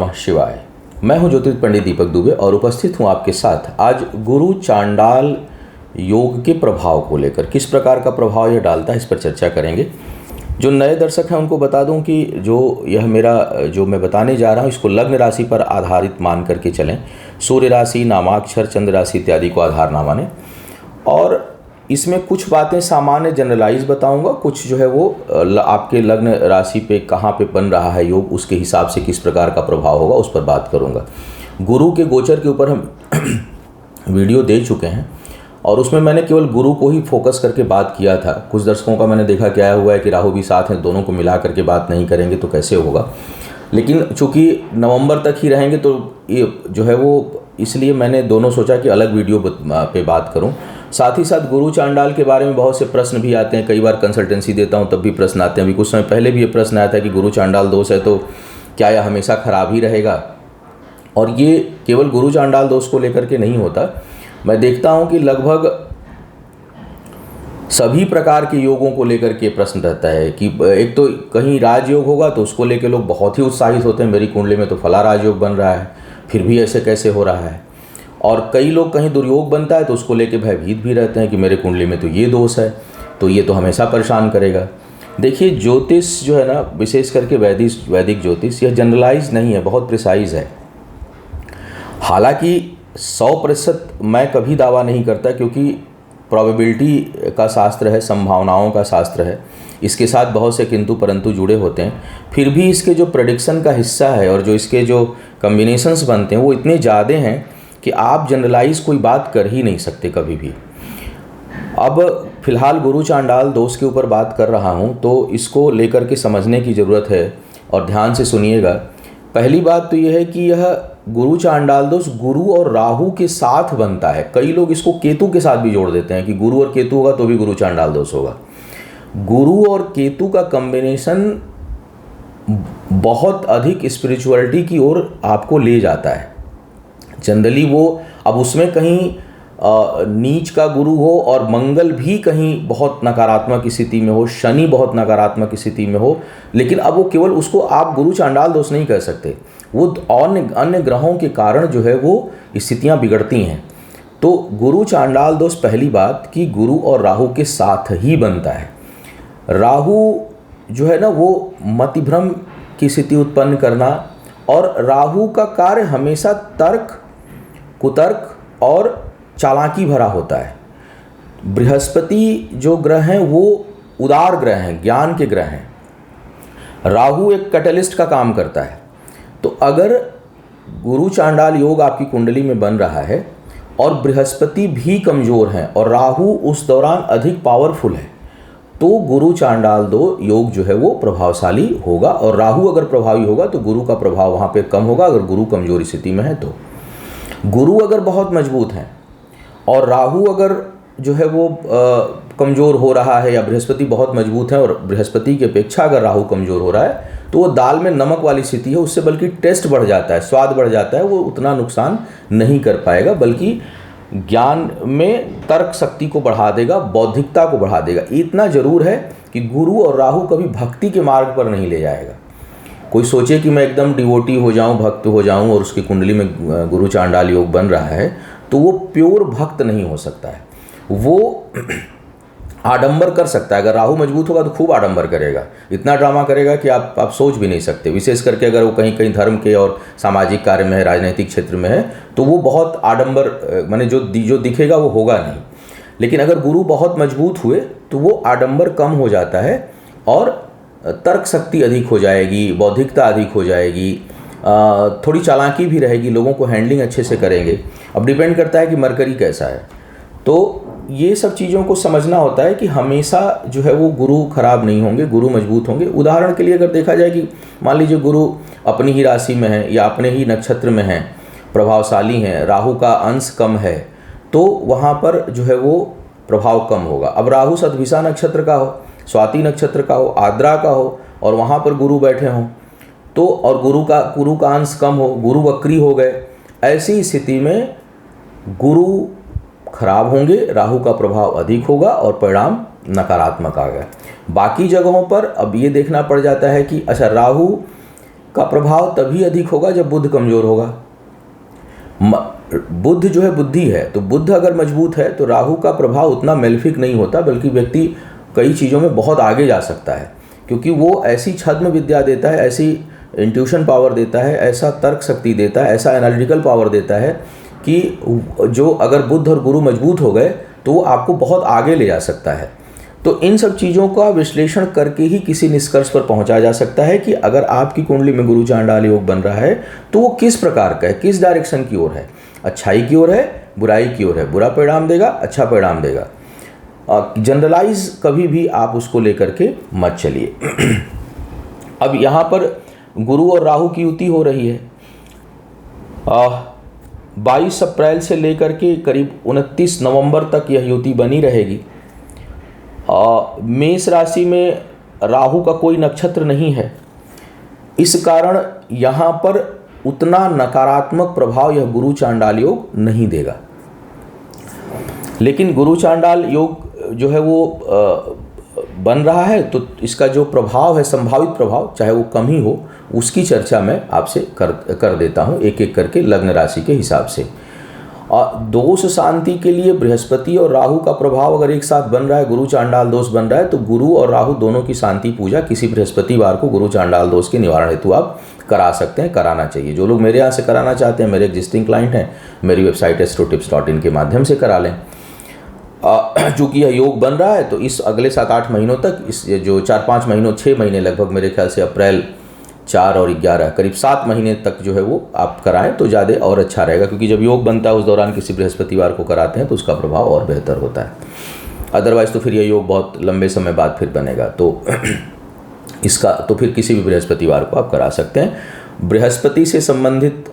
नमः शिवाय। मैं हूं ज्योतिष पंडित दीपक दुबे और उपस्थित हूं आपके साथ आज गुरु चांडाल योग के प्रभाव को लेकर। किस प्रकार का प्रभाव यह डालता है, इस पर चर्चा करेंगे। जो नए दर्शक हैं उनको बता दूं कि यह मेरा जो मैं बताने जा रहा हूं इसको लग्न राशि पर आधारित मान करके चलें। सूर्य राशि, नामाक्षर, चंद्र राशि इत्यादि को आधार ना माने। और इसमें कुछ बातें सामान्य जनरलाइज बताऊंगा, कुछ जो है वो आपके लग्न राशि पे कहाँ पे बन रहा है योग, उसके हिसाब से किस प्रकार का प्रभाव होगा उस पर बात करूंगा। गुरु के गोचर के ऊपर हम वीडियो दे चुके हैं और उसमें मैंने केवल गुरु को ही फोकस करके बात किया था। कुछ दर्शकों का मैंने देखा क्या हुआ है कि राहु भी साथ हैं, दोनों को मिला करके बात नहीं करेंगे तो कैसे होगा। लेकिन चूँकि नवंबर तक ही रहेंगे तो ये जो है वो, इसलिए मैंने दोनों सोचा कि अलग वीडियो पे बात करूं। साथ ही साथ गुरु चांडाल के बारे में बहुत से प्रश्न भी आते हैं, कई बार कंसल्टेंसी देता हूं तब भी प्रश्न आते हैं। अभी कुछ समय पहले भी ये प्रश्न आया था कि गुरु चांडाल दोष है तो क्या यह हमेशा खराब ही रहेगा। और ये केवल गुरु चांडाल दोष को लेकर के नहीं होता, मैं देखता हूँ कि लगभग सभी प्रकार के योगों को लेकर के प्रश्न रहता है कि एक तो कहीं राजयोग होगा तो उसको लेकर लोग बहुत ही उत्साहित होते हैं, मेरी कुंडली में तो फला राजयोग बन रहा है, फिर भी ऐसे कैसे हो रहा है। और कई लोग कहीं दुर्योग बनता है तो उसको लेके भयभीत भी रहते हैं कि मेरे कुंडली में तो ये दोष है, तो ये तो हमेशा परेशान करेगा। देखिए, ज्योतिष जो है ना, विशेष करके वैदिक ज्योतिष, यह जनरलाइज नहीं है, बहुत प्रिसाइज है। हालांकि 100% मैं कभी दावा नहीं करता, क्योंकि प्रोबेबिलिटी का शास्त्र है, संभावनाओं का शास्त्र है, इसके साथ बहुत से किंतु परंतु जुड़े होते हैं। फिर भी इसके जो प्रेडिक्शन का हिस्सा है और जो इसके जो कम्बिनेशंस बनते हैं वो इतने ज़्यादा हैं कि आप जनरलाइज कोई बात कर ही नहीं सकते कभी भी। अब फिलहाल गुरु चांडाल दोष के ऊपर बात कर रहा हूं तो इसको लेकर के समझने की ज़रूरत है और ध्यान से सुनिएगा। पहली बात तो यह है कि यह गुरु चांडाल दोष गुरु और राहु के साथ बनता है। कई लोग इसको केतु के साथ भी जोड़ देते हैं कि गुरु और केतु होगा तो भी गुरु चांडाल दोष होगा। गुरु और केतु का कॉम्बिनेशन बहुत अधिक स्पिरिचुअलिटी की ओर आपको ले जाता है। जनरली वो, अब उसमें कहीं नीच का गुरु हो और मंगल भी कहीं बहुत नकारात्मक स्थिति में हो, शनि बहुत नकारात्मक स्थिति में हो, लेकिन अब वो केवल उसको आप गुरु चांडाल दोष नहीं कह सकते, वो अन्य ग्रहों के कारण जो है वो स्थितियां बिगड़ती हैं। तो गुरु चांडाल दोष, पहली बात कि गुरु और राहु के साथ ही बनता है। राहु जो है ना वो मतिभ्रम की स्थिति उत्पन्न करना, और राहु का कार्य हमेशा तर्क, कुतर्क और चालाकी भरा होता है। बृहस्पति जो ग्रह हैं वो उदार ग्रह हैं, ज्ञान के ग्रह हैं। राहु एक कैटलिस्ट का काम करता है। तो अगर गुरु चांडाल योग आपकी कुंडली में बन रहा है और बृहस्पति भी कमज़ोर हैं और राहु उस दौरान अधिक पावरफुल है, तो गुरु चांडाल योग जो है वो प्रभावशाली होगा। और राहु अगर प्रभावी होगा तो गुरु का प्रभाव वहाँ पे कम होगा, अगर गुरु कमजोर स्थिति में है तो। गुरु अगर बहुत मजबूत हैं और राहु अगर जो है वो कमज़ोर हो रहा है, या बृहस्पति बहुत मजबूत है और बृहस्पति की अपेक्षा अगर राहु कमज़ोर हो रहा है, तो वो दाल में नमक वाली स्थिति है, उससे बल्कि टेस्ट बढ़ जाता है, स्वाद बढ़ जाता है, वो उतना नुकसान नहीं कर पाएगा, बल्कि ज्ञान में तर्क शक्ति को बढ़ा देगा, बौद्धिकता को बढ़ा देगा। इतना जरूर है कि गुरु और राहु कभी भक्ति के मार्ग पर नहीं ले जाएगा। कोई सोचे कि मैं एकदम डिवोटी हो जाऊं, भक्त हो जाऊं, और उसकी कुंडली में गुरु चांडाल योग बन रहा है, तो वो प्योर भक्त नहीं हो सकता है। वो आडंबर कर सकता है। अगर राहु मजबूत होगा तो खूब आडंबर करेगा, इतना ड्रामा करेगा कि आप सोच भी नहीं सकते। विशेष करके अगर वो कहीं धर्म के और सामाजिक कार्य में है, राजनीतिक क्षेत्र में है, तो वो बहुत आडंबर, माने जो दिखेगा वो होगा नहीं। लेकिन अगर गुरु बहुत मजबूत हुए तो वो आडंबर कम हो जाता है और तर्क शक्ति अधिक हो जाएगी, बौद्धिकता अधिक हो जाएगी, थोड़ी चालाकी भी रहेगी, लोगों को हैंडलिंग अच्छे से करेंगे। अब डिपेंड करता है कि मरकरी कैसा है। तो ये सब चीज़ों को समझना होता है कि हमेशा जो है वो गुरु खराब नहीं होंगे, गुरु मजबूत होंगे। उदाहरण के लिए अगर देखा जाए कि मान लीजिए गुरु अपनी ही राशि में है या अपने ही नक्षत्र में है, प्रभावशाली हैं, राहु का अंश कम है, तो वहाँ पर जो है वो प्रभाव कम होगा। अब राहु सतभिषा नक्षत्र का हो, स्वाति नक्षत्र का हो, आद्रा का हो, और वहाँ पर गुरु बैठे हों, तो और गुरु का अंश कम हो, गुरु वक्री हो गए, ऐसी स्थिति में गुरु खराब होंगे, राहु का प्रभाव अधिक होगा और परिणाम नकारात्मक आ गया। बाकी जगहों पर अब ये देखना पड़ जाता है कि अच्छा, राहु का प्रभाव तभी अधिक होगा जब बुध कमजोर होगा। बुध जो है बुद्धि है, तो बुध अगर मजबूत है तो राहु का प्रभाव उतना मेलेफिक नहीं होता, बल्कि व्यक्ति कई चीज़ों में बहुत आगे जा सकता है, क्योंकि वो ऐसी छद्म विद्या देता है, ऐसी इंट्यूशन पावर देता है, ऐसा तर्क शक्ति देता है, ऐसा एनालिटिकल पावर देता है कि जो अगर बुध और गुरु मजबूत हो गए तो वो आपको बहुत आगे ले जा सकता है। तो इन सब चीज़ों का विश्लेषण करके ही किसी निष्कर्ष पर पहुंचा जा सकता है कि अगर आपकी कुंडली में गुरु चांडाल योग बन रहा है तो वो किस प्रकार का है, किस डायरेक्शन की ओर है, अच्छाई की ओर है, बुराई की ओर है, बुरा परिणाम देगा, अच्छा परिणाम देगा। जनरलाइज कभी भी आप उसको लेकर के मत चलिए। अब यहाँ पर गुरु और राहु की युति हो रही है। 22 अप्रैल से लेकर के करीब 29 नवंबर तक यह युति बनी रहेगी। मेष राशि में राहु का कोई नक्षत्र नहीं है, इस कारण यहाँ पर उतना नकारात्मक प्रभाव यह गुरु चांडाल योग नहीं देगा। लेकिन गुरु चांडाल योग जो है वो बन रहा है, तो इसका जो प्रभाव है, संभावित प्रभाव, चाहे वो कम ही हो, उसकी चर्चा मैं आपसे कर देता हूँ एक एक करके लग्न राशि के हिसाब से। और दोष शांति के लिए बृहस्पति और राहु का प्रभाव अगर एक साथ बन रहा है, गुरु चांडाल दोष बन रहा है, तो गुरु और राहु दोनों की शांति पूजा किसी बृहस्पतिवार को गुरु चांडाल दोष के निवारण हेतु आप करा सकते हैं, कराना चाहिए। जो लोग मेरे यहाँ से कराना चाहते हैं, मेरे एग्जिस्टिंग क्लाइंट हैं, मेरी वेबसाइट astrotips.in के माध्यम से करा लें। चूँकि यह योग बन रहा है तो इस अगले 7-8 महीनों तक, इस जो 4-5 महीनों, 6 महीने लगभग, मेरे ख्याल से अप्रैल 4 और 11, करीब 7 महीने तक जो है वो आप कराएं तो ज़्यादा और अच्छा रहेगा, क्योंकि जब योग बनता है उस दौरान किसी बृहस्पतिवार को कराते हैं तो उसका प्रभाव और बेहतर होता है। अदरवाइज़ तो फिर यह योग बहुत लंबे समय बाद फिर बनेगा, तो इसका तो फिर किसी भी बृहस्पतिवार को आप करा सकते हैं। बृहस्पति से संबंधित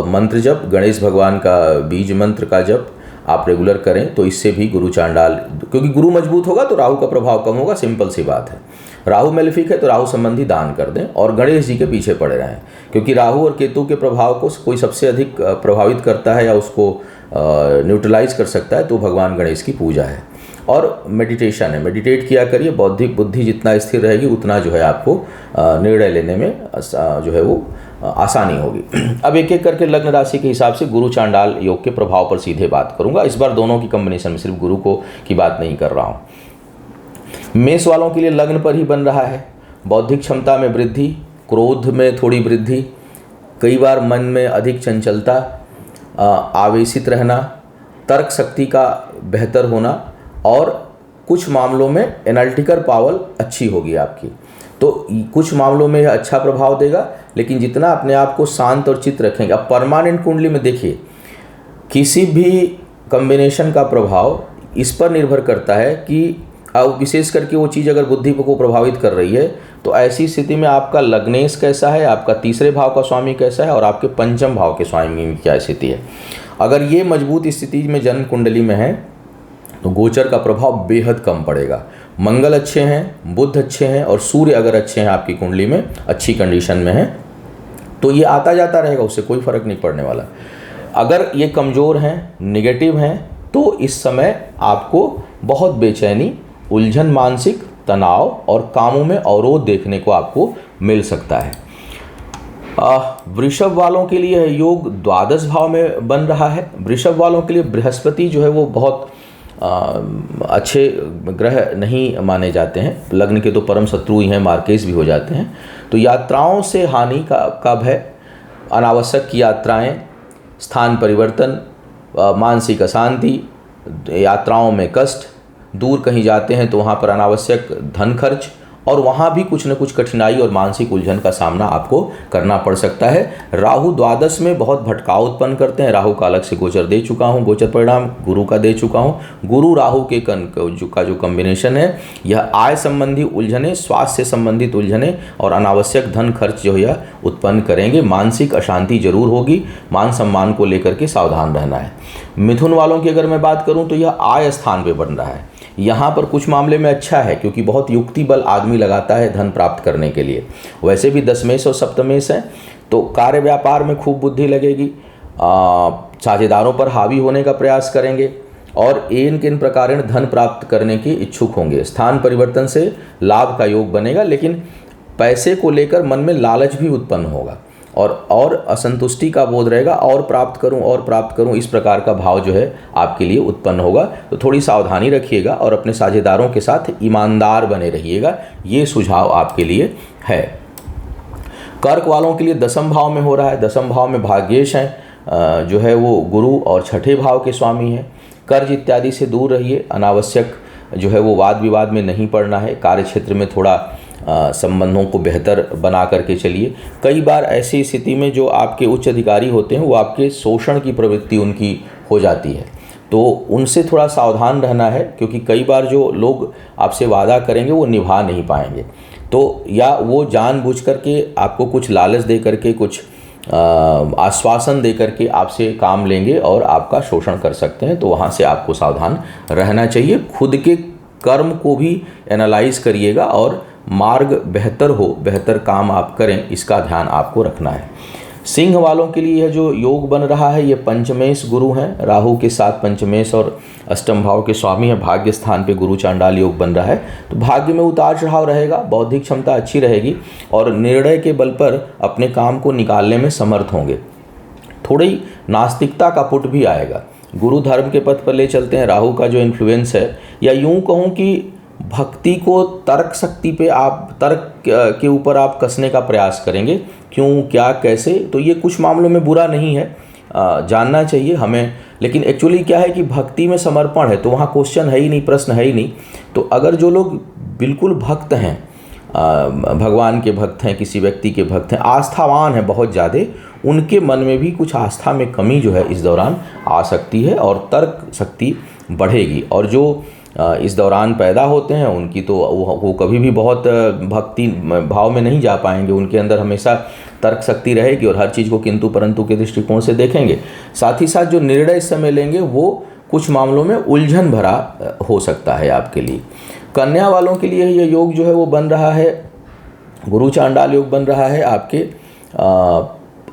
मंत्र जप, गणेश भगवान का बीज मंत्र का जप आप रेगुलर करें, तो इससे भी गुरु चांडाल, क्योंकि गुरु मजबूत होगा तो राहु का प्रभाव कम होगा, सिंपल सी बात है। राहु मेलेफिक है तो राहु संबंधी दान कर दें और गणेश जी के पीछे पड़े रहें, क्योंकि राहु और केतु के प्रभाव को कोई सबसे अधिक प्रभावित करता है या उसको न्यूट्रलाइज कर सकता है तो भगवान गणेश की पूजा है। और मेडिटेशन है, मेडिटेट किया करिए, बौद्धिक बुद्धि जितना स्थिर रहेगी उतना जो है आपको निर्णय लेने में जो है वो आसानी होगी। अब एक एक करके लग्न राशि के हिसाब से गुरु चांडाल योग के प्रभाव पर सीधे बात करूंगा। इस बार दोनों की कॉम्बिनेशन में, सिर्फ गुरु को की बात नहीं कर रहा हूँ। मेष वालों के लिए लग्न पर ही बन रहा है। बौद्धिक क्षमता में वृद्धि, क्रोध में थोड़ी वृद्धि, कई बार मन में अधिक चंचलता, आवेशित रहना, तर्क शक्ति का बेहतर होना, और कुछ मामलों में एनालिटिकल पावर अच्छी होगी आपकी, तो कुछ मामलों में यह अच्छा प्रभाव देगा। लेकिन जितना अपने आप को शांत और चित्त रखेंगे, अब परमानेंट कुंडली में देखिए, किसी भी कॉम्बिनेशन का प्रभाव इस पर निर्भर करता है कि अब विशेष करके वो चीज़ अगर बुद्धि को प्रभावित कर रही है, तो ऐसी स्थिति में आपका लग्नेश कैसा है, आपका तीसरे भाव का स्वामी कैसा है, और आपके पंचम भाव के स्वामी की क्या स्थिति है। अगर ये मजबूत स्थिति में जन्म कुंडली में है तो गोचर का प्रभाव बेहद कम पड़ेगा। मंगल अच्छे हैं, बुध अच्छे हैं, और सूर्य अगर अच्छे हैं आपकी कुंडली में, अच्छी कंडीशन में है, तो ये आता जाता रहेगा, उससे कोई फर्क नहीं पड़ने वाला। अगर ये कमज़ोर हैं, नेगेटिव हैं, तो इस समय आपको बहुत बेचैनी, उलझन, मानसिक तनाव और कामों में अवरोध देखने को आपको मिल सकता है। वृषभ वालों के लिए योग द्वादश भाव में बन रहा है। वृषभ वालों के लिए बृहस्पति जो है वो बहुत अच्छे ग्रह नहीं माने जाते हैं, लग्न के तो परम शत्रु ही हैं, मार्केस भी हो जाते हैं। तो यात्राओं से हानि का भय, अनावश्यक की यात्राएं, स्थान परिवर्तन, मानसिक अशांति, यात्राओं में कष्ट, दूर कहीं जाते हैं तो वहाँ पर अनावश्यक धन खर्च, और वहाँ भी कुछ न कुछ कठिनाई और मानसिक उलझन का सामना आपको करना पड़ सकता है। राहु द्वादश में बहुत भटकाव उत्पन्न करते हैं। राहु का अलग से गोचर दे चुका हूँ, गोचर परिणाम गुरु का दे चुका हूँ। गुरु राहु के का जो कॉम्बिनेशन है, यह आय संबंधी उलझने, स्वास्थ्य से संबंधित उलझने और अनावश्यक धन खर्च जो है उत्पन्न करेंगे। मानसिक अशांति जरूर होगी, मान सम्मान को लेकर के सावधान रहना है। मिथुन वालों की अगर मैं बात करूँ तो यह आय स्थान पर बन रहा है। यहाँ पर कुछ मामले में अच्छा है, क्योंकि बहुत युक्ति बल आदमी लगाता है धन प्राप्त करने के लिए। वैसे भी दशमेश और सप्तमेश है, तो कार्य व्यापार में खूब बुद्धि लगेगी, साझेदारों पर हावी होने का प्रयास करेंगे, और इन प्रकार धन प्राप्त करने की इच्छुक होंगे। स्थान परिवर्तन से लाभ का योग बनेगा, लेकिन पैसे को लेकर मन में लालच भी उत्पन्न होगा और असंतुष्टि का बोध रहेगा, और प्राप्त करूं, इस प्रकार का भाव जो है आपके लिए उत्पन्न होगा। तो थोड़ी सावधानी रखिएगा और अपने साझेदारों के साथ ईमानदार बने रहिएगा, ये सुझाव आपके लिए है। कर्क वालों के लिए दसम भाव में हो रहा है। दसम भाव में भाग्येश हैं, जो है वो गुरु और छठे भाव के स्वामी हैं। कर्ज इत्यादि से दूर रहिए, अनावश्यक जो है वो वाद विवाद में नहीं पड़ना है। कार्य क्षेत्र में थोड़ा संबंधों को बेहतर बना करके चलिए। कई बार ऐसी स्थिति में जो आपके उच्च अधिकारी होते हैं वो आपके शोषण की प्रवृत्ति उनकी हो जाती है, तो उनसे थोड़ा सावधान रहना है, क्योंकि कई बार जो लोग आपसे वादा करेंगे वो निभा नहीं पाएंगे। तो या वो जानबूझ करके आपको कुछ लालच दे करके, कुछ आश्वासन दे करके आपसे काम लेंगे और आपका शोषण कर सकते हैं। तो वहाँ से आपको सावधान रहना चाहिए। खुद के कर्म को भी एनालाइज करिएगा और मार्ग बेहतर काम आप करें, इसका ध्यान आपको रखना है। सिंह वालों के लिए यह जो योग बन रहा है, ये पंचमेश गुरु हैं, राहु के साथ पंचमेश और अष्टम भाव के स्वामी हैं। भाग्य स्थान पे गुरु चांडाल योग बन रहा है, तो भाग्य में उतार चढ़ाव रहेगा, बौद्धिक क्षमता अच्छी रहेगी और निर्णय के बल पर अपने काम को निकालने में समर्थ होंगे। थोड़ी नास्तिकता का पुट भी आएगा। गुरु धर्म के पथ पर ले चलते हैं, राहु का जो इन्फ्लुएंस है, या यूँ कहूँ कि भक्ति को तर्क शक्ति पे तर्क के ऊपर आप कसने का प्रयास करेंगे, क्यों, क्या, कैसे। तो ये कुछ मामलों में बुरा नहीं है, जानना चाहिए हमें। लेकिन एक्चुअली क्या है कि भक्ति में समर्पण है, तो वहाँ क्वेश्चन है ही नहीं, प्रश्न है ही नहीं। तो अगर जो लोग बिल्कुल भक्त हैं, भगवान के भक्त हैं, किसी व्यक्ति के भक्त हैं, आस्थावान हैं बहुत ज़्यादा, उनके मन में भी कुछ आस्था में कमी जो है इस दौरान आ सकती है और तर्क शक्ति बढ़ेगी। और जो इस दौरान पैदा होते हैं उनकी तो वो कभी भी बहुत भक्ति भाव में नहीं जा पाएंगे। उनके अंदर हमेशा तर्क शक्ति रहेगी और हर चीज़ को किंतु परंतु के दृष्टिकोण से देखेंगे। साथ ही साथ जो निर्णय इस समय लेंगे वो कुछ मामलों में उलझन भरा हो सकता है आपके लिए। कन्या वालों के लिए ये योग जो है वो बन रहा है, गुरु चांडाल योग बन रहा है आपके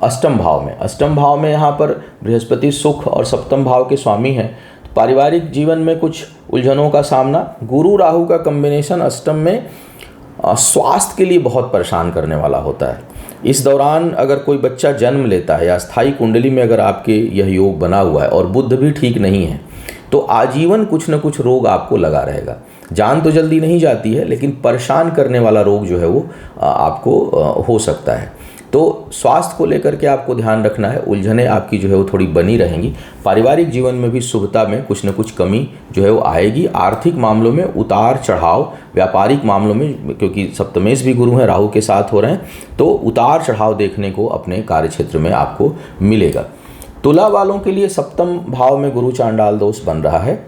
अष्टम भाव में। अष्टम भाव में यहाँ पर बृहस्पति सुख और सप्तम भाव के स्वामी हैं। पारिवारिक जीवन में कुछ उलझनों का सामना, गुरु राहु का कॉम्बिनेशन अष्टम में स्वास्थ्य के लिए बहुत परेशान करने वाला होता है। इस दौरान अगर कोई बच्चा जन्म लेता है या स्थायी कुंडली में अगर आपके यह योग बना हुआ है और बुध भी ठीक नहीं है, तो आजीवन कुछ न कुछ रोग आपको लगा रहेगा। जान तो जल्दी नहीं जाती है, लेकिन परेशान करने वाला रोग जो है वो आपको हो सकता है। तो स्वास्थ्य को लेकर के आपको ध्यान रखना है। उलझने आपकी जो है वो थोड़ी बनी रहेंगी। पारिवारिक जीवन में भी शुभता में कुछ न कुछ कमी जो है वो आएगी। आर्थिक मामलों में उतार चढ़ाव, व्यापारिक मामलों में, क्योंकि सप्तमेश भी गुरु हैं, राहु के साथ हो रहे हैं, तो उतार चढ़ाव देखने को अपने कार्य क्षेत्र में आपको मिलेगा। तुला वालों के लिए सप्तम भाव में गुरु चांडाल दोष बन रहा है।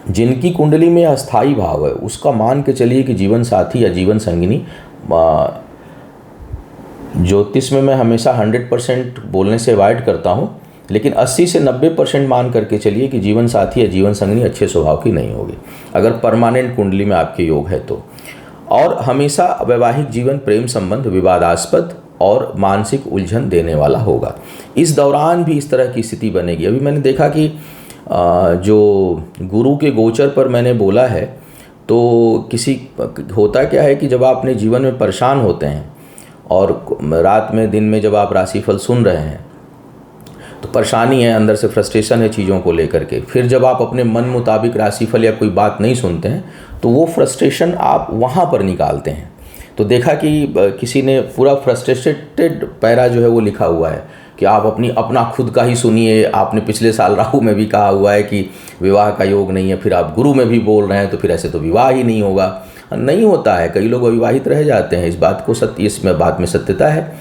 जिनकी कुंडली में अस्थायी भाव है उसका मान के चलिए कि जीवन साथी या जीवन संगिनी, ज्योतिष में मैं हमेशा 100% बोलने से अवॉइड करता हूँ, लेकिन 80 से 90% मान करके चलिए कि जीवन साथी या जीवन संगिनी अच्छे स्वभाव की नहीं होगी, अगर परमानेंट कुंडली में आपके योग है तो। और हमेशा वैवाहिक जीवन, प्रेम संबंध विवादास्पद और मानसिक उलझन देने वाला होगा। इस दौरान भी इस तरह की स्थिति बनेगी। अभी मैंने देखा कि जो गुरु के गोचर पर मैंने बोला है, तो किसी होता क्या है कि जब आप अपने जीवन में परेशान होते हैं और रात में दिन में जब आप राशिफल सुन रहे हैं तो परेशानी है, अंदर से फ्रस्ट्रेशन है चीज़ों को लेकर के, फिर जब आप अपने मन मुताबिक राशिफल या कोई बात नहीं सुनते हैं तो वो फ्रस्ट्रेशन आप वहाँ पर निकालते हैं। तो देखा कि किसी ने पूरा फ्रस्ट्रेटेड पैरा जो है वो लिखा हुआ है कि आप अपना खुद का ही सुनिए। आपने पिछले साल राहु में भी कहा हुआ है कि विवाह का योग नहीं है, फिर आप गुरु में भी बोल रहे हैं, तो फिर ऐसे तो विवाह ही नहीं होगा। नहीं होता है, कई लोग अविवाहित रह जाते हैं। इस बात को इसमें बात में सत्यता है।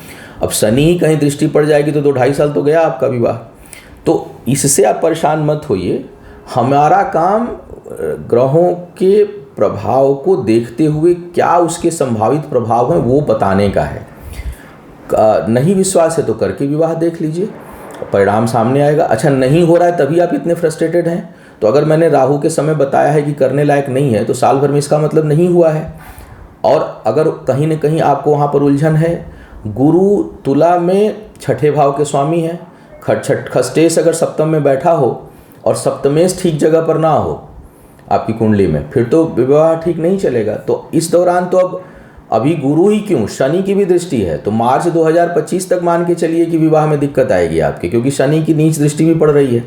अब शनि ही कहीं दृष्टि पड़ जाएगी तो 2-2.5 साल तो गया आपका विवाह। तो इससे आप परेशान मत होइए। हमारा काम ग्रहों के प्रभाव को देखते हुए क्या उसके संभावित प्रभाव हैं वो बताने का है। नहीं विश्वास है तो करके विवाह देख लीजिए, परिणाम सामने आएगा। अच्छा, नहीं हो रहा है तभी आप इतने फ्रस्ट्रेटेड हैं, तो अगर मैंने राहु के समय बताया है कि करने लायक नहीं है तो साल भर में इसका मतलब नहीं हुआ है। और अगर कहीं न कहीं आपको वहाँ पर उलझन है, गुरु तुला में छठे भाव के स्वामी हैं, खष्टेश अगर सप्तम में बैठा हो और सप्तमेश ठीक जगह पर ना हो आपकी कुंडली में, फिर तो विवाह ठीक नहीं चलेगा। तो इस दौरान तो अब अभी गुरु ही क्यों, शनि की भी दृष्टि है, तो मार्च 2025 तक मान के चलिए कि विवाह में दिक्कत आएगी आपके, क्योंकि शनि की नीच दृष्टि भी पड़ रही है।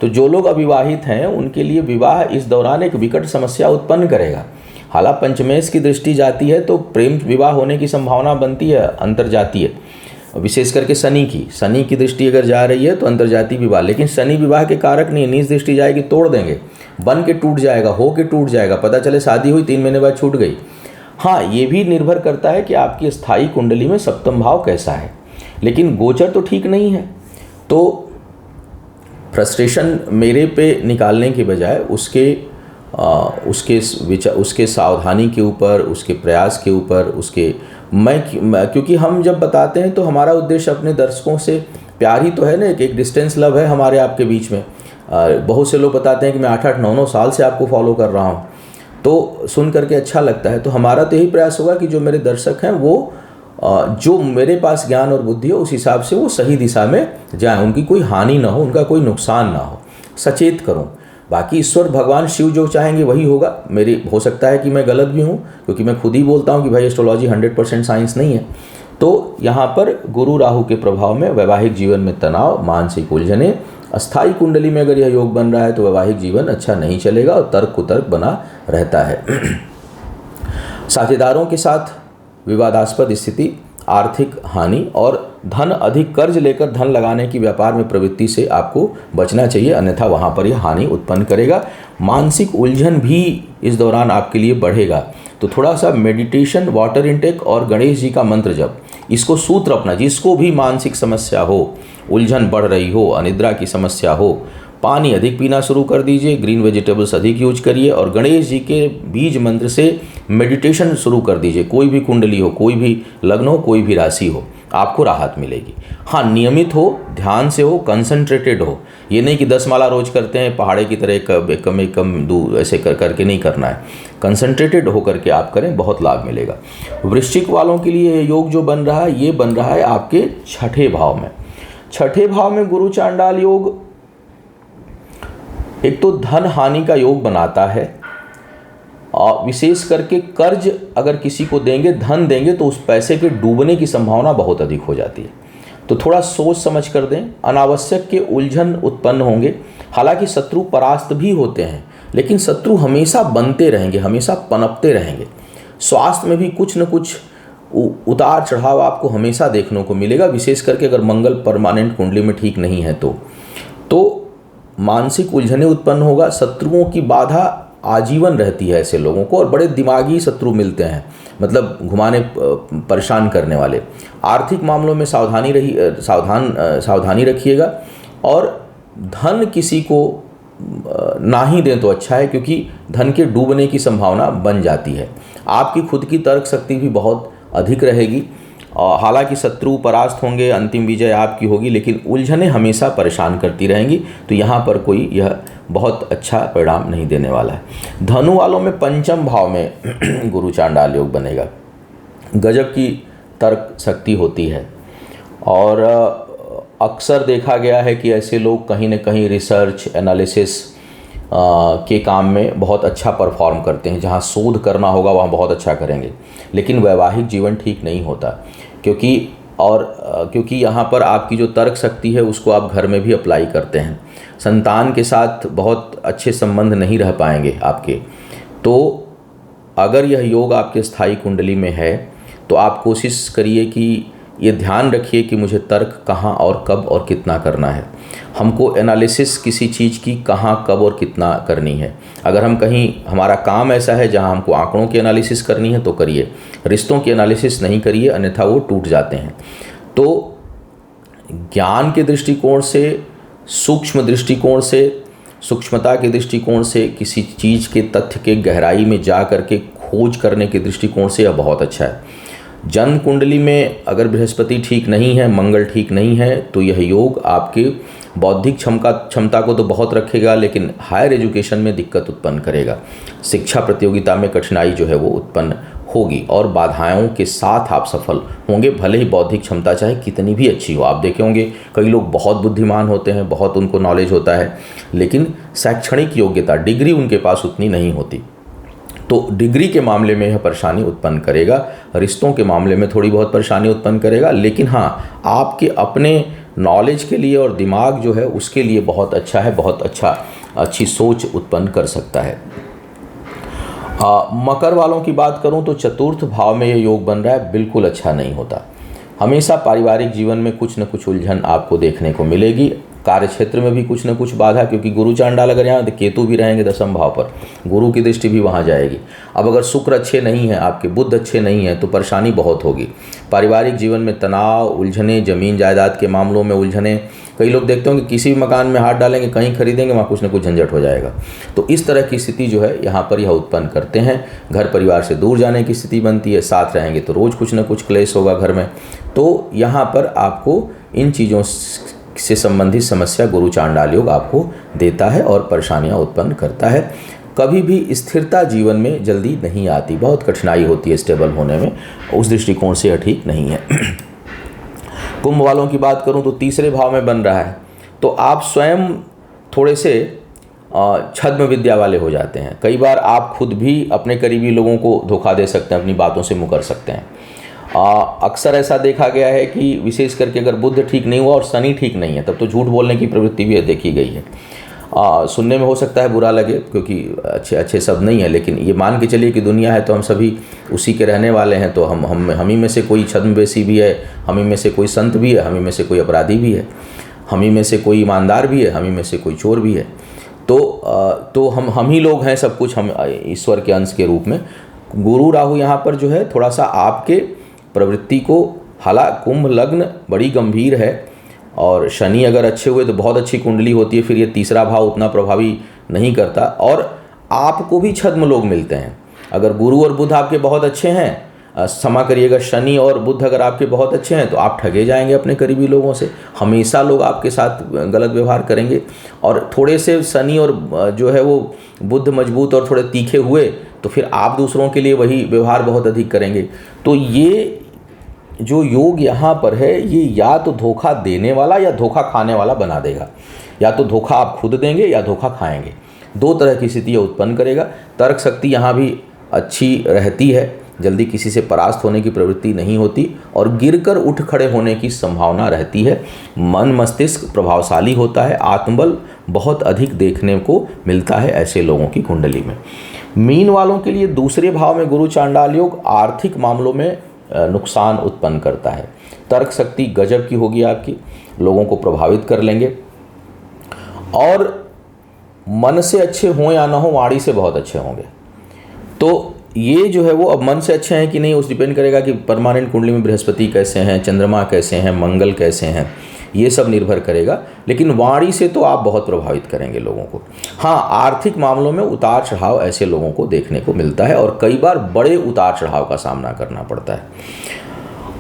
तो जो लोग अविवाहित हैं उनके लिए विवाह इस दौरान एक विकट समस्या उत्पन्न करेगा। हालांकि पंचमेश की दृष्टि जाती है तो प्रेम विवाह होने की संभावना बनती है अंतर्जातीय, विशेष करके शनि की दृष्टि अगर जा रही है तो अंतर्जातीय विवाह, लेकिन शनि विवाह के कारक नहीं, नीच दृष्टि जाएगी तोड़ देंगे, बन के टूट जाएगा, हो के टूट जाएगा, पता चले शादी हुई 3 महीने बाद छूट गई। हाँ, ये भी निर्भर करता है कि आपकी स्थायी कुंडली में सप्तम भाव कैसा है, लेकिन गोचर तो ठीक नहीं है। तो फ्रस्ट्रेशन मेरे पे निकालने के बजाय उसके सावधानी के ऊपर, उसके प्रयास के ऊपर, क्योंकि हम जब बताते हैं तो हमारा उद्देश्य अपने दर्शकों से प्यार ही तो है ना, एक डिस्टेंस लव है हमारे आपके बीच में। बहुत से लोग बताते हैं कि मैं 8-8, 9-9 साल से आपको फॉलो कर रहा हूँ, तो सुन करके अच्छा लगता है। तो हमारा तो यही प्रयास होगा कि जो मेरे दर्शक हैं वो जो मेरे पास ज्ञान और बुद्धि हो उस हिसाब से वो सही दिशा में जाएं, उनकी कोई हानि ना हो, उनका कोई नुकसान ना हो, सचेत करूं। बाकी ईश्वर भगवान शिव जो चाहेंगे वही होगा। मेरी हो सकता है कि मैं गलत भी हूं, क्योंकि मैं खुद ही बोलता हूं कि भाई एस्ट्रोलॉजी 100% साइंस नहीं है। तो यहाँ पर गुरु राहु के प्रभाव में वैवाहिक जीवन में तनाव, मानसिक उलझने, अस्थायी कुंडली में अगर यह योग बन रहा है तो वैवाहिक जीवन अच्छा नहीं चलेगा और तर्क कुतर्क बना रहता है। साझेदारों के साथ विवादास्पद स्थिति, आर्थिक हानि और धन अधिक कर्ज लेकर धन लगाने की व्यापार में प्रवृत्ति से आपको बचना चाहिए, अन्यथा वहाँ पर यह हानि उत्पन्न करेगा। मानसिक उलझन भी इस दौरान आपके लिए बढ़ेगा, तो थोड़ा सा मेडिटेशन, वाटर इनटेक और गणेश जी का मंत्र जप, इसको सूत्र अपना, जिसको भी मानसिक समस्या हो, उलझन बढ़ रही हो, अनिद्रा की समस्या हो, पानी अधिक पीना शुरू कर दीजिए, ग्रीन वेजिटेबल्स अधिक यूज करिए और गणेश जी के बीज मंत्र से मेडिटेशन शुरू कर दीजिए। कोई भी कुंडली हो, कोई भी लग्न हो, कोई भी राशि हो, आपको राहत मिलेगी। हाँ, नियमित हो, ध्यान से हो, कंसंट्रेटेड हो। ये नहीं कि 10 माला रोज करते हैं पहाड़े की तरह कम दूर ऐसे करके नहीं करना है। कंसंट्रेटेड हो करके आप करें, बहुत लाभ मिलेगा। वृश्चिक वालों के लिए योग जो बन रहा है, ये बन रहा है आपके 6ठे भाव में। 6ठे भाव में गुरु चांडाल योग एक तो धन हानि का योग बनाता है, और विशेष करके कर्ज अगर किसी को देंगे, धन देंगे, तो उस पैसे के डूबने की संभावना बहुत अधिक हो जाती है। तो थोड़ा सोच समझ कर दें, अनावश्यक के उलझन उत्पन्न होंगे। हालांकि शत्रु परास्त भी होते हैं, लेकिन शत्रु हमेशा बनते रहेंगे, हमेशा पनपते रहेंगे। स्वास्थ्य में भी कुछ न कुछ उतार चढ़ाव आपको हमेशा देखने को मिलेगा, विशेष करके अगर मंगल परमानेंट कुंडली में ठीक नहीं है तो मानसिक उलझने उत्पन्न होगा। शत्रुओं की बाधा आजीवन रहती है ऐसे लोगों को, और बड़े दिमागी शत्रु मिलते हैं, मतलब घुमाने परेशान करने वाले। आर्थिक मामलों में सावधानी रखिएगा, और धन किसी को ना ही दें तो अच्छा है, क्योंकि धन के डूबने की संभावना बन जाती है। आपकी खुद की तर्क शक्ति भी बहुत अधिक रहेगी, और हालांकि शत्रु परास्त होंगे, अंतिम विजय आपकी होगी, लेकिन उलझने हमेशा परेशान करती रहेंगी। तो यहाँ पर कोई यह बहुत अच्छा परिणाम नहीं देने वाला है। धनु वालों में 5म भाव में गुरु चांडाल योग बनेगा। गजब की तर्क शक्ति होती है, और अक्सर देखा गया है कि ऐसे लोग कहीं न कहीं रिसर्च, एनालिसिस के काम में बहुत अच्छा परफॉर्म करते हैं। जहाँ शोध करना होगा वहाँ बहुत अच्छा करेंगे, लेकिन वैवाहिक जीवन ठीक नहीं होता, क्योंकि यहाँ पर आपकी जो तर्क शक्ति है उसको आप घर में भी अप्लाई करते हैं। संतान के साथ बहुत अच्छे संबंध नहीं रह पाएंगे आपके। तो अगर यह योग आपके स्थायी कुंडली में है तो आप कोशिश करिए कि ये ध्यान रखिए कि मुझे तर्क कहाँ और कब और कितना करना है। हमको एनालिसिस किसी चीज़ की कहाँ, कब और कितना करनी है। अगर हम कहीं, हमारा काम ऐसा है जहाँ हमको आंकड़ों की एनालिसिस करनी है तो करिए, रिश्तों की एनालिसिस नहीं करिए, अन्यथा वो टूट जाते हैं। तो ज्ञान के दृष्टिकोण से, सूक्ष्म दृष्टिकोण से, सूक्ष्मता के दृष्टिकोण से, किसी चीज़ के तथ्य के गहराई में जा करके खोज करने के दृष्टिकोण से यह बहुत अच्छा है। जन्म कुंडली में अगर बृहस्पति ठीक नहीं है, मंगल ठीक नहीं है, तो यह योग आपके बौद्धिक क्षमता को तो बहुत रखेगा, लेकिन हायर एजुकेशन में दिक्कत उत्पन्न करेगा। शिक्षा प्रतियोगिता में कठिनाई जो है वो उत्पन्न होगी, और बाधाओं के साथ आप सफल होंगे, भले ही बौद्धिक क्षमता चाहे कितनी भी अच्छी हो। आप देखे होंगे कई लोग बहुत बुद्धिमान होते हैं, बहुत उनको नॉलेज होता है, लेकिन शैक्षणिक योग्यता, डिग्री उनके पास उतनी नहीं होती। तो डिग्री के मामले में यह परेशानी उत्पन्न करेगा, रिश्तों के मामले में थोड़ी बहुत परेशानी उत्पन्न करेगा, लेकिन हाँ आपके अपने नॉलेज के लिए और दिमाग जो है उसके लिए बहुत अच्छा है, बहुत अच्छी सोच उत्पन्न कर सकता है। मकर वालों की बात करूं तो चतुर्थ भाव में ये योग बन रहा है, बिल्कुल अच्छा नहीं होता। हमेशा पारिवारिक जीवन में कुछ न कुछ उलझन आपको देखने को मिलेगी, कार्य क्षेत्र में भी कुछ न कुछ बाधा, क्योंकि गुरु चांडाल अगर यहाँ केतु भी रहेंगे दशम भाव पर, गुरु की दृष्टि भी वहाँ जाएगी। अब अगर शुक्र अच्छे नहीं है, आपके बुध अच्छे नहीं है, तो परेशानी बहुत होगी। पारिवारिक जीवन में तनाव, उलझने, जमीन जायदाद के मामलों में उलझने, कई लोग देखते होंगे किसी भी मकान में हाथ डालेंगे, कहीं खरीदेंगे, वहाँ कुछ न कुछ झंझट हो जाएगा। तो इस तरह की स्थिति जो है यहाँ पर यह उत्पन्न करते हैं। घर परिवार से दूर जाने की स्थिति बनती है, साथ रहेंगे तो रोज़ कुछ न कुछ क्लेश होगा घर में। तो यहाँ पर आपको इन चीज़ों से संबंधित समस्या गुरु चांडाल योग आपको देता है और परेशानियाँ उत्पन्न करता है। कभी भी स्थिरता जीवन में जल्दी नहीं आती, बहुत कठिनाई होती है स्टेबल होने में, उस दृष्टिकोण से यह ठीक नहीं है। कुंभ वालों की बात करूं तो तीसरे भाव में बन रहा है, तो आप स्वयं थोड़े से छद्म विद्या वाले हो जाते हैं। कई बार आप खुद भी अपने करीबी लोगों को धोखा दे सकते हैं, अपनी बातों से मुकर सकते हैं। अक्सर ऐसा देखा गया है कि विशेष करके अगर बुध ठीक नहीं हुआ और शनि ठीक नहीं है, तब तो झूठ बोलने की प्रवृत्ति भी देखी गई है। सुनने में हो सकता है बुरा लगे, क्योंकि अच्छे शब्द नहीं है, लेकिन ये मान के चलिए कि दुनिया है तो हम सभी उसी के रहने वाले हैं। तो हम ही में से कोई छद्मवेशी भी है, हम ही में से कोई संत भी है, हम ही में से कोई अपराधी भी है, हम ही में से कोई ईमानदार भी है, हम ही में से कोई चोर भी है। तो हम ही लोग हैं सब कुछ, हम ईश्वर के अंश के रूप में। गुरु राहु यहाँ पर जो है थोड़ा सा आपके प्रवृत्ति को, हालांकि कुंभ लग्न बड़ी गंभीर है और शनि अगर अच्छे हुए तो बहुत अच्छी कुंडली होती है, फिर ये तीसरा भाव उतना प्रभावी नहीं करता और आपको भी छद्म लोग मिलते हैं। अगर गुरु और बुध आपके बहुत अच्छे हैं, क्षमा करिएगा, शनि और बुध अगर आपके बहुत अच्छे हैं तो आप ठगे जाएंगे अपने करीबी लोगों से। हमेशा लोग आपके साथ गलत व्यवहार करेंगे। और थोड़े से शनि और जो है वो बुध मजबूत और थोड़े तीखे हुए तो फिर आप दूसरों के लिए वही व्यवहार बहुत अधिक करेंगे। तो ये जो योग यहाँ पर है, ये या तो धोखा देने वाला या धोखा खाने वाला बना देगा। या तो धोखा आप खुद देंगे या धोखा खाएंगे, दो तरह की स्थिति उत्पन्न करेगा। तर्क शक्ति यहाँ भी अच्छी रहती है, जल्दी किसी से परास्त होने की प्रवृत्ति नहीं होती और गिरकर उठ खड़े होने की संभावना रहती है। मन मस्तिष्क प्रभावशाली होता है, आत्मबल बहुत अधिक देखने को मिलता है ऐसे लोगों की कुंडली में। मीन वालों के लिए दूसरे भाव में गुरु चांडाल योग आर्थिक मामलों में नुकसान उत्पन्न करता है। तर्क शक्ति गजब की होगी आपकी, लोगों को प्रभावित कर लेंगे और मन से अच्छे हों या ना हो, वाणी से बहुत अच्छे होंगे। तो ये जो है वो अब मन से अच्छे हैं कि नहीं, उस डिपेंड करेगा कि परमानेंट कुंडली में बृहस्पति कैसे हैं, चंद्रमा कैसे हैं, मंगल कैसे हैं, ये सब निर्भर करेगा। लेकिन वाणी से तो आप बहुत प्रभावित करेंगे लोगों को। हाँ, आर्थिक मामलों में उतार चढ़ाव ऐसे लोगों को देखने को मिलता है और कई बार बड़े उतार चढ़ाव का सामना करना पड़ता है।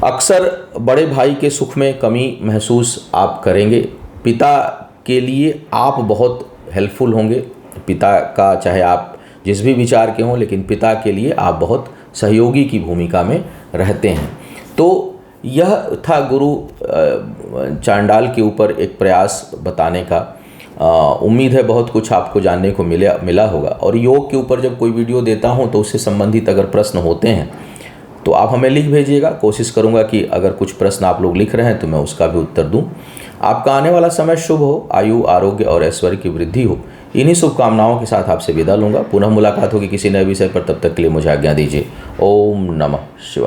अक्सर बड़े भाई के सुख में कमी महसूस आप करेंगे। पिता के लिए आप बहुत हेल्पफुल होंगे। पिता का, चाहे आप जिस भी विचार के हों, लेकिन पिता के लिए आप बहुत सहयोगी की भूमिका में रहते हैं। तो यह था गुरु चांडाल के ऊपर एक प्रयास बताने का। उम्मीद है बहुत कुछ आपको जानने को मिला होगा। और योग के ऊपर जब कोई वीडियो देता हूं तो उससे संबंधित अगर प्रश्न होते हैं तो आप हमें लिख भेजिएगा। कोशिश करूंगा कि अगर कुछ प्रश्न आप लोग लिख रहे हैं तो मैं उसका भी उत्तर दूं। आपका आने वाला समय शुभ हो, आयु आरोग्य और ऐश्वर्य की वृद्धि हो। इन्हीं शुभकामनाओं के साथ आपसे विदा लूंगा। पुनः मुलाकात होगी किसी नए विषय पर, तब तक के लिए मुझे आज्ञा दीजिए। ओम नमः शिवाय।